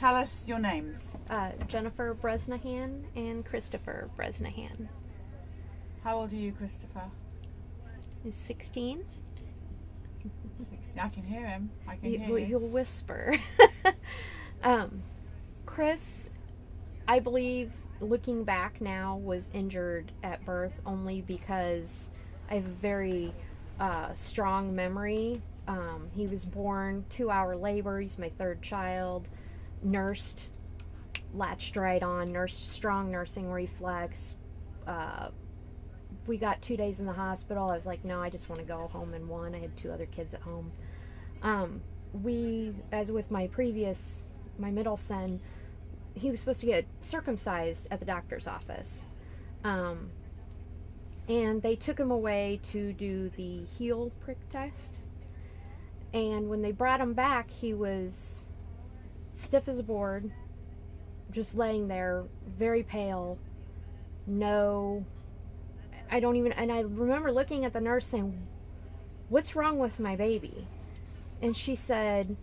tell us your names. Jennifer Bresnahan and Christopher Bresnahan. How old are you, Christopher? He's 16. 16. I can hear him. I can hear you. He'll whisper. Chris, I believe, looking back now, was injured at birth only because I have a very strong memory. He was born 2-hour labor. He's my third child. Nursed, latched right on, strong nursing reflex. We got 2 days in the hospital. I was like, no, I just want to go home in one. I had 2 other kids at home. As with my middle son, he was supposed to get circumcised at the doctor's office. And they took him away to do the heel prick test. And when they brought him back, he was stiff as a board, just laying there, very pale. And I remember looking at the nurse saying, "What's wrong with my baby?" And she said,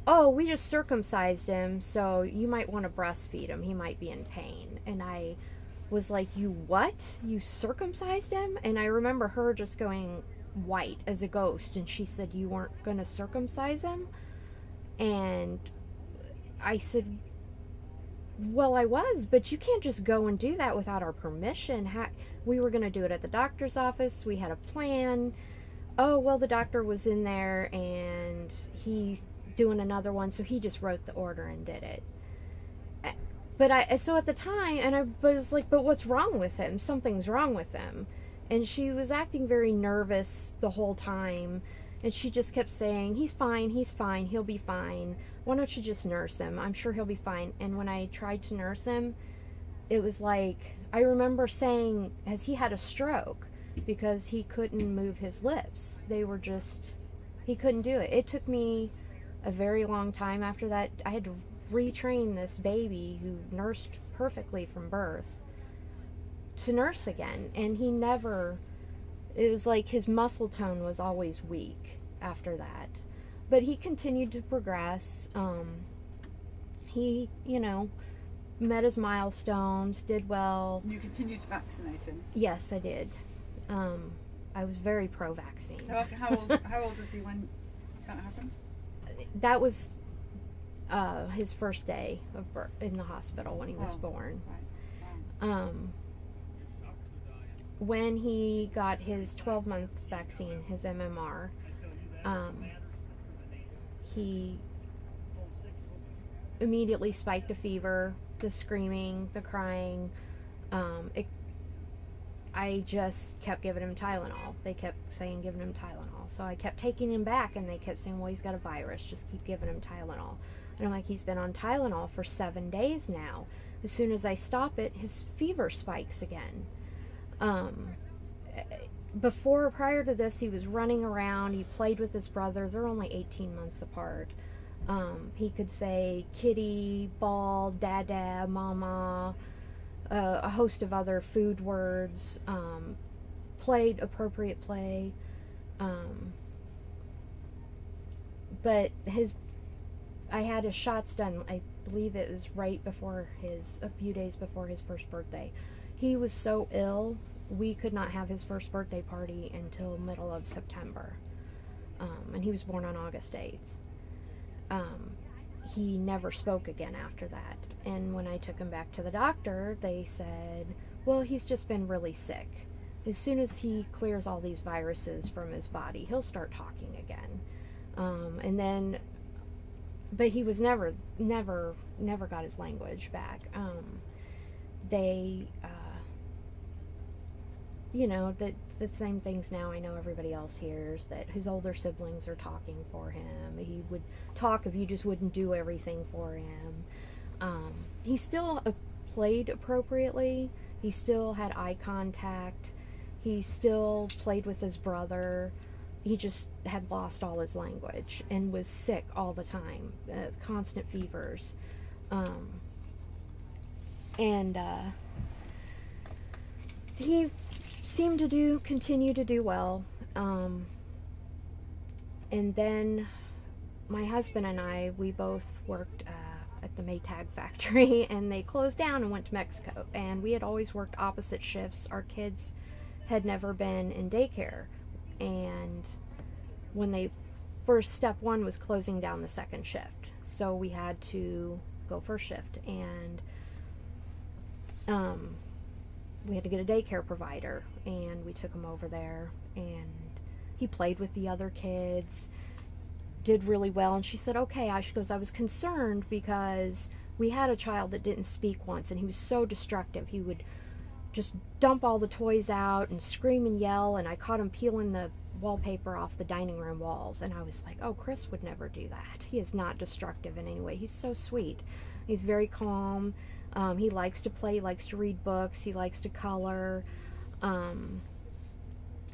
"Oh, we just circumcised him, so you might want to breastfeed him. He might be in pain." And I was like, "You what? You circumcised him?" And I remember her just going white as a ghost, and she said, "You weren't going to circumcise him?" And I said, "Well, I was, but you can't just go and do that without our permission. We were going to do it at the doctor's office. We had a plan." "Oh, well, the doctor was in there, and he's doing another one, so he just wrote the order and did it." So at the time, and I was like, "But what's wrong with him? Something's wrong with him." And she was acting very nervous the whole time, and she just kept saying, he's fine, he'll be fine. Why don't you just nurse him? I'm sure he'll be fine." And when I tried to nurse him, it was like, I remember saying, has he had a stroke? Because he couldn't move his lips. He couldn't do it. It took me a very long time after that. I had to retrain this baby who nursed perfectly from birth to nurse again. And it was like his muscle tone was always weak after that. But he continued to progress. He, met his milestones, did well. You continued to vaccinate him? Yes, I did. I was very pro-vaccine. How old was he when that happened? That was his first day of birth in the hospital when he was born. Right. Wow. When he got his 12-month vaccine, his MMR, he immediately spiked a fever, the screaming, the crying. I just kept giving him Tylenol. They kept saying giving him Tylenol. So I kept taking him back, and they kept saying, "Well, he's got a virus. Just keep giving him Tylenol." And I'm like, he's been on Tylenol for 7 days now. As soon as I stop it, his fever spikes again. Prior to this, he was running around. He played with his brother. They're only 18 months apart. He could say kitty, ball, dada, mama, a host of other food words, played appropriate play. But I had his shots done, I believe it was a few days before his first birthday. He was so ill, we could not have his first birthday party until middle of September. And he was born on August 8th. He never spoke again after that. And when I took him back to the doctor, they said, "Well, he's just been really sick. As soon as he clears all these viruses from his body, he'll start talking again." But he was never got his language back. The same things now I know everybody else hears, that his older siblings are talking for him. He would talk if you just wouldn't do everything for him. He still played appropriately. He still had eye contact. He still played with his brother. He just had lost all his language and was sick all the time, constant fevers. He seemed to continue to do well. And then my husband and I, we both worked at the Maytag factory, and they closed down and went to Mexico. And we had always worked opposite shifts. Our kids had never been in daycare, and when they first step one was closing down the second shift, so we had to go first shift, and we had to get a daycare provider, and we took him over there, and he played with the other kids, did really well. And she said, okay, she goes, I was concerned because we had a child that didn't speak once, and he was so destructive. He would just dump all the toys out and scream and yell, and I caught him peeling the wallpaper off the dining room walls, and I was like, oh, Chris would never do that. He is not destructive in any way. He's so sweet. He's very calm. He likes to play, he likes to read books, he likes to color.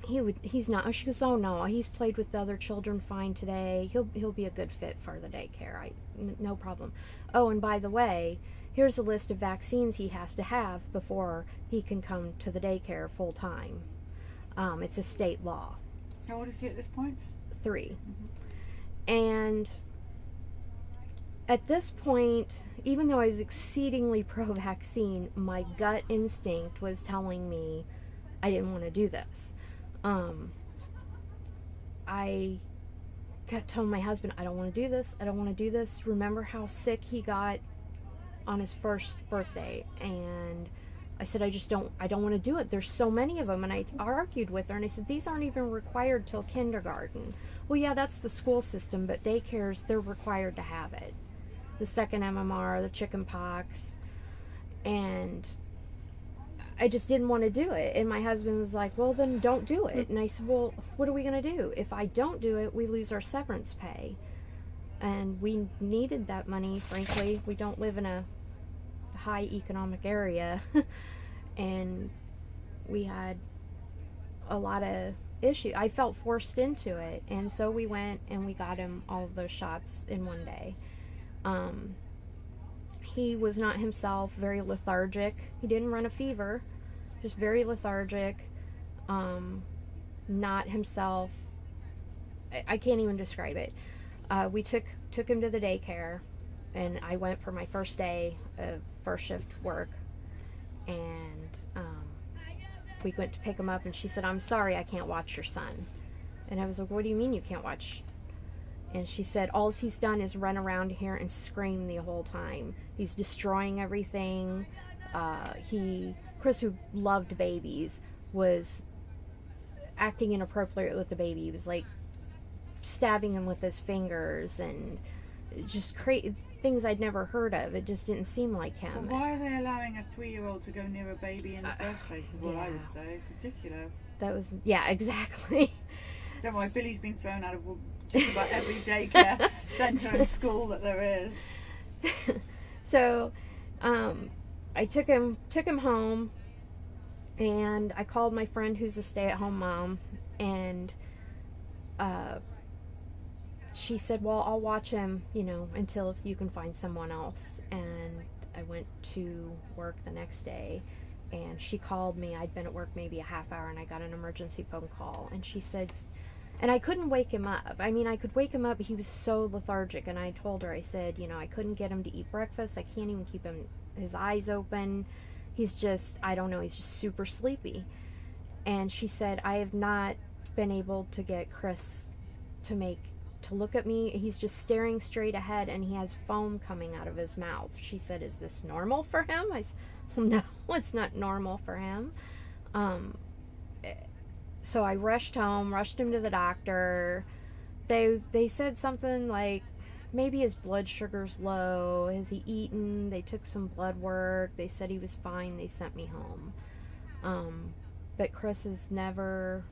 He's not, she goes, oh no, he's played with the other children fine today. He'll be a good fit for the daycare. No problem. Oh, and by the way, here's a list of vaccines he has to have before he can come to the daycare full time. It's a state law. How old is he at this point? 3. And at this point, even though I was exceedingly pro-vaccine, my gut instinct was telling me I didn't want to do this. I kept telling my husband, I don't want to do this. I don't want to do this. Remember how sick he got on his first birthday? And I said, I don't want to do it. There's so many of them. And I argued with her, and I said, these aren't even required till kindergarten. Well, yeah, that's the school system, but daycares, they're required to have it. The second MMR, the chicken pox. And I just didn't want to do it. And my husband was like, well, then don't do it. And I said, well, what are we going to do? If I don't do it, we lose our severance pay. And we needed that money, frankly. We don't live in a high economic area. And we had a lot of issue. I felt forced into it. And so we went and we got him all of those shots in one day. He was not himself, very lethargic. He didn't run a fever, just very lethargic, not himself. I can't even describe it. We took him to the daycare, and I went for my first day of first shift work, and we went to pick him up, and she said, I'm sorry, I can't watch your son. And I was like, what do you mean you can't watch? And she said, all he's done is run around here and scream the whole time. He's destroying everything. Chris, who loved babies, was acting inappropriate with the baby. He was like stabbing him with his fingers and just things I'd never heard of. It just didn't seem like him. Well, why are they allowing a 3-year-old to go near a baby in the first place is what I would say. It's ridiculous. Yeah, exactly. Don't worry, Billy's been thrown out of just about every daycare centre and school that there is. So I took him home, and I called my friend who's a stay-at-home mom, and she said, well, I'll watch him, until you can find someone else. And I went to work the next day, and she called me. I'd been at work maybe a half hour, and I got an emergency phone call, and she said, and I couldn't wake him up. I mean, I could wake him up, but he was so lethargic. And I told her, I said, I couldn't get him to eat breakfast. I can't even keep his eyes open. He's just, I don't know, he's just super sleepy. And she said, I have not been able to get Chris to look at me. He's just staring straight ahead, and he has foam coming out of his mouth. She said, is this normal for him? I said, no, it's not normal for him. So I rushed home, rushed him to the doctor. They said something like, maybe his blood sugar's low. Has he eaten? They took some blood work. They said he was fine. They sent me home. But Chris has never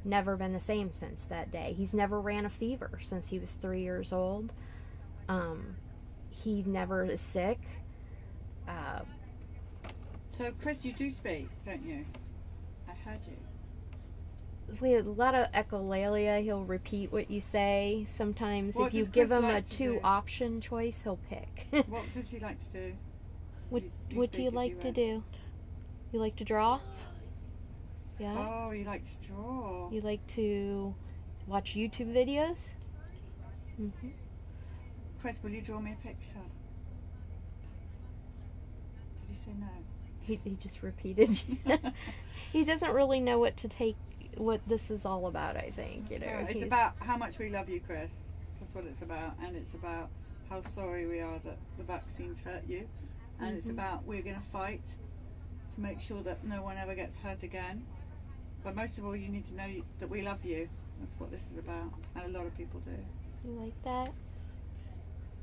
been the same since that day. He's never ran a fever since he was 3 years old. He never is sick. So, Chris, you do speak, don't you? I heard you. We had a lot of echolalia. He'll repeat what you say. Sometimes if you give him a 2-option choice, he'll pick. What does he like to do? What do you like to do? You like to draw? Yeah? Oh, you like to draw. You like to watch YouTube videos? Chris, will you draw me a picture? he say no? He just repeated. He doesn't really know what this is all about, I think. You know, it's about how much we love you, Chris. That's what it's about. And it's about how sorry we are that the vaccines hurt you. And it's about we're going to fight to make sure that no one ever gets hurt again. But most of all, you need to know that we love you. That's what this is about. And a lot of people do. You like that?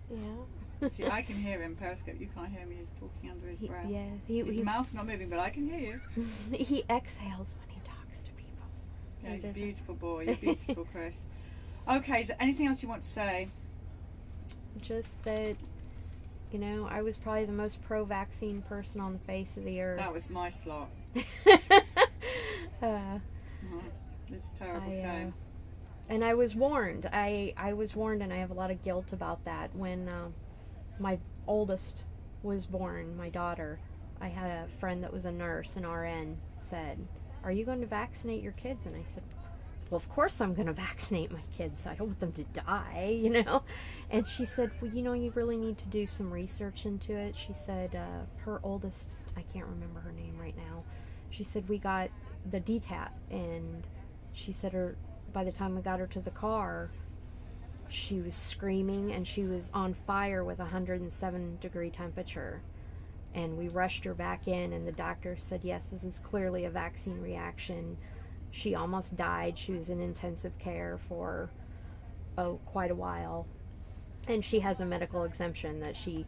Yeah. See, I can hear him. Periscope, you can't hear me. He's talking under his breath. Yeah. His mouth's not moving, but I can hear you. He exhales when he talks to people. Yeah, he's a beautiful boy. You're beautiful, Chris. Okay, is there anything else you want to say? Just that, you know, I was probably the most pro-vaccine person on the face of the earth. That was my slot. It's a terrible shame. And I was warned. I was warned, and I have a lot of guilt about that. When my oldest was born, my daughter, I had a friend that was a nurse, an RN, said, "Are you going to vaccinate your kids?" And I said, "Well, of course I'm going to vaccinate my kids. I don't want them to die, you know." And she said, "Well, you know, you really need to do some research into it." She said her oldest, I can't remember her name right now, she said we got the DTaP, and she said by the time we got her to the car, she was screaming and she was on fire with 107-degree temperature. And we rushed her back in, and the doctor said, yes, this is clearly a vaccine reaction. She almost died. She was in intensive care for quite a while. And she has a medical exemption that she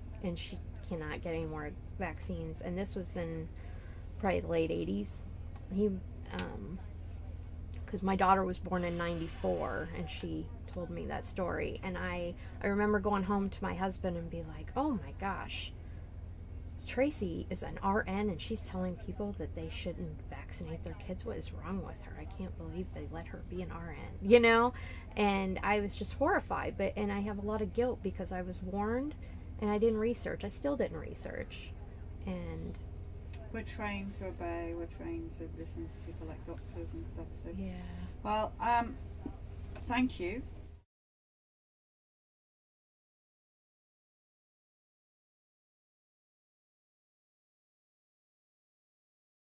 cannot get any more vaccines. And this was in probably the late 80s. Because my daughter was born in 94, and she told me that story. And I remember going home to my husband and be like, oh my gosh, Tracy is an RN and she's telling people that they shouldn't vaccinate their kids. What is wrong with her? I can't believe they let her be an RN, you know? And I was just horrified. And I have a lot of guilt because I was warned and I didn't research. I still didn't research. And we're trained to obey. We're trained to listen to people like doctors and stuff. So yeah. Well, thank you